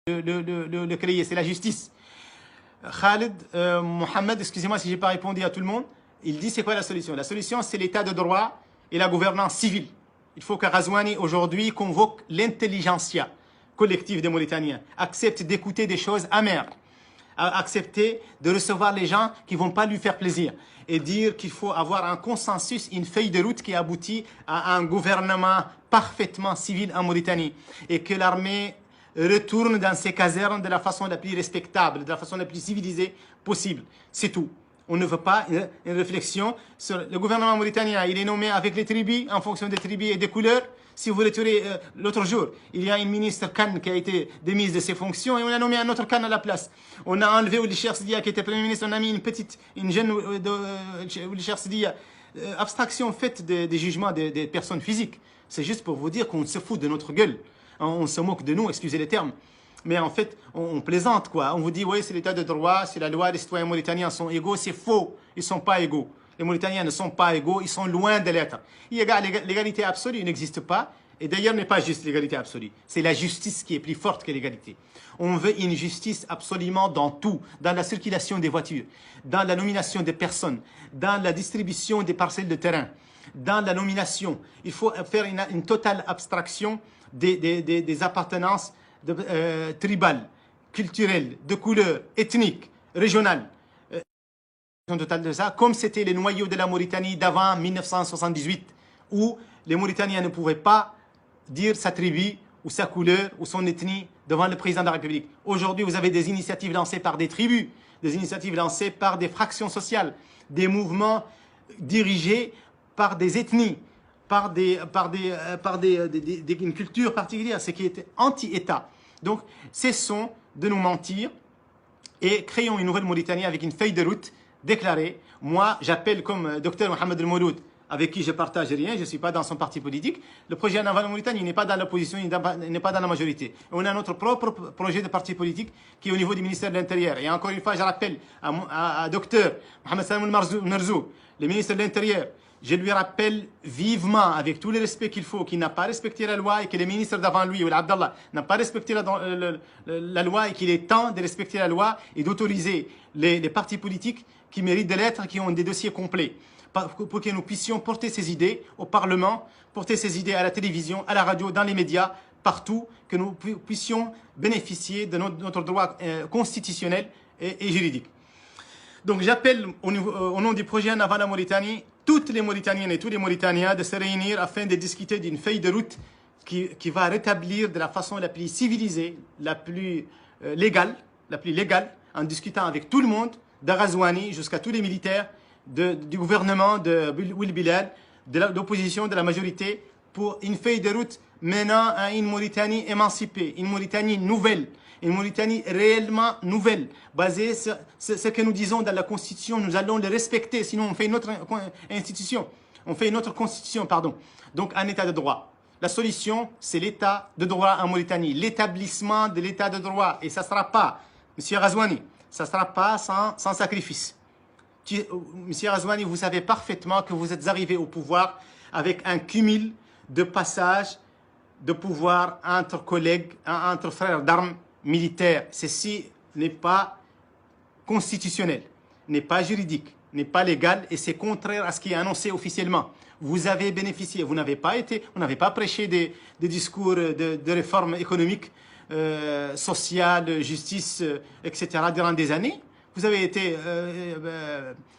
le créer, c'est la justice. Khalid, Mohamed, excusez-moi si je n'ai pas répondu à tout le monde, il dit c'est quoi la solution? La solution, c'est l'état de droit et la gouvernance civile. Il faut que Ghazouani aujourd'hui convoque l'intelligentsia collective des Mauritaniens, accepte d'écouter des choses amères, accepter de recevoir les gens qui ne vont pas lui faire plaisir et dire qu'il faut avoir un consensus, une feuille de route qui aboutit à un gouvernement parfaitement civil en Mauritanie et que l'armée retourne dans ses casernes de la façon la plus respectable, de la façon la plus civilisée possible. C'est tout. On ne veut pas une réflexion sur le gouvernement mauritanien. Il est nommé avec les tribus, en fonction des tribus et des couleurs. Si vous retirez l'autre jour, il y a une ministre Khan qui a été démise de ses fonctions et on a nommé un autre Khan à la place. On a enlevé Oulicher Sidia qui était Premier ministre, on a mis une jeune Oulicher Sidia. Abstraction faite des jugements des personnes physiques. C'est juste pour vous dire qu'on se fout de notre gueule. On se moque de nous, excusez les termes. Mais en fait, on plaisante, quoi. On vous dit, oui, c'est l'état de droit, c'est la loi, les citoyens mauritaniens sont égaux. C'est faux. Ils ne sont pas égaux. Les Mauritaniens ne sont pas égaux. Ils sont loin de l'être. L'égalité absolue n'existe pas. Et d'ailleurs, n'est pas juste l'égalité absolue. C'est la justice qui est plus forte que l'égalité. On veut une justice absolument dans tout. Dans la circulation des voitures, dans la nomination des personnes, dans la distribution des parcelles de terrain, dans la nomination. Il faut faire une totale abstraction des appartenances tribales, culturelles, de couleur, ethniques, régionales. Totale de ça, comme c'était les noyaux de la Mauritanie d'avant 1978, où les Mauritaniens ne pouvaient pas dire sa tribu ou sa couleur ou son ethnie devant le président de la République. Aujourd'hui, vous avez des initiatives lancées par des tribus, des initiatives lancées par des fractions sociales, des mouvements dirigés par des ethnies, par une culture particulière, ce qui est anti-État. Donc, cessons de nous mentir et créons une nouvelle Mauritanie avec une feuille de route déclarée. Moi, j'appelle comme Dr Mohamed El Mouloud, avec qui je ne partage rien, je ne suis pas dans son parti politique. Le projet Naval Mauritanie n'est pas dans l'opposition, il n'est pas dans la majorité. On a notre propre projet de parti politique qui est au niveau du ministère de l'Intérieur. Et encore une fois, je rappelle à Dr Mohamed Salam El Marzou, le ministre de l'Intérieur, je lui rappelle vivement, avec tout le respect qu'il faut, qu'il n'a pas respecté la loi et que le ministre d'avant lui, Abdallah, n'a pas respecté la loi et qu'il est temps de respecter la loi et d'autoriser les partis politiques qui méritent de l'être, qui ont des dossiers complets, pour que nous puissions porter ces idées au Parlement, porter ces idées à la télévision, à la radio, dans les médias, partout, que nous puissions bénéficier de notre droit constitutionnel et juridique. Donc j'appelle au nom du projet Naval Mauritanie toutes les Mauritaniennes et tous les Mauritaniens de se réunir afin de discuter d'une feuille de route qui va rétablir de la façon la plus civilisée, la plus légale, en discutant avec tout le monde, de Ghazouani jusqu'à tous les militaires du gouvernement de Will Bilal, de l'opposition, de la majorité, pour une feuille de route menant à une Mauritanie émancipée, une Mauritanie nouvelle, une Mauritanie réellement nouvelle, basée sur ce que nous disons dans la Constitution. Nous allons le respecter, sinon on fait une autre institution, on fait une autre constitution, pardon. Donc un état de droit. La solution, c'est l'état de droit en Mauritanie, l'établissement de l'état de droit. Et ça ne sera pas, M. Ghazouani, ça ne sera pas sans sacrifice. Monsieur Ghazouani, vous savez parfaitement que vous êtes arrivé au pouvoir avec un cumul de passages de pouvoir entre collègues, entre frères d'armes militaires. Ceci n'est pas constitutionnel, n'est pas juridique, n'est pas légal et c'est contraire à ce qui est annoncé officiellement. Vous avez bénéficié, vous n'avez pas prêché des discours de réforme économique, sociale, justice, etc. durant des années. Vous avez été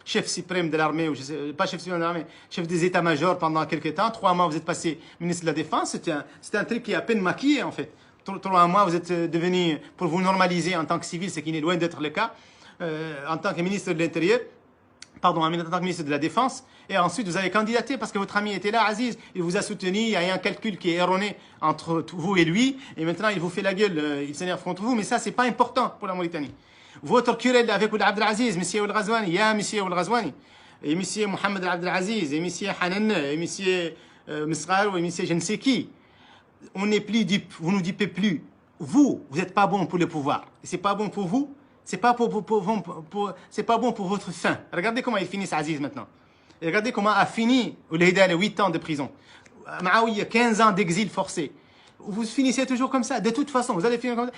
chef suprême de l'armée, ou pas chef suprême de l'armée, chef des états-majors pendant quelques temps. 3 mois, vous êtes passé ministre de la Défense. C'était un truc qui est à peine maquillé, en fait. 3 mois, vous êtes devenu, pour vous normaliser en tant que civil, ce qui n'est loin d'être le cas, en tant que ministre de l'Intérieur, pardon, en tant que ministre de la Défense. Et ensuite, vous avez candidaté parce que votre ami était là, Aziz. Il vous a soutenu. Il y a un calcul qui est erroné entre vous et lui. Et maintenant, il vous fait la gueule. Il s'énerve contre vous. Mais ça, c'est pas important pour la Mauritanie. Votre querelle avec Abdelaziz, M. Ghazouani, il y a M. Ghazouani, et M. Mohamed Abdelaziz, et M. Hanan, et M. Misrar, et M. je ne sais qui. On n'est plus dupe, vous ne nous dupez plus. Vous n'êtes pas bon pour le pouvoir. C'est pas bon pour vous, c'est pas bon pour votre fin. Regardez comment ils finissent Aziz maintenant. Et regardez comment a fini Oulhida, 8 ans de prison. Maouia, 15 ans d'exil forcé. Vous finissez toujours comme ça. De toute façon, vous allez finir comme ça.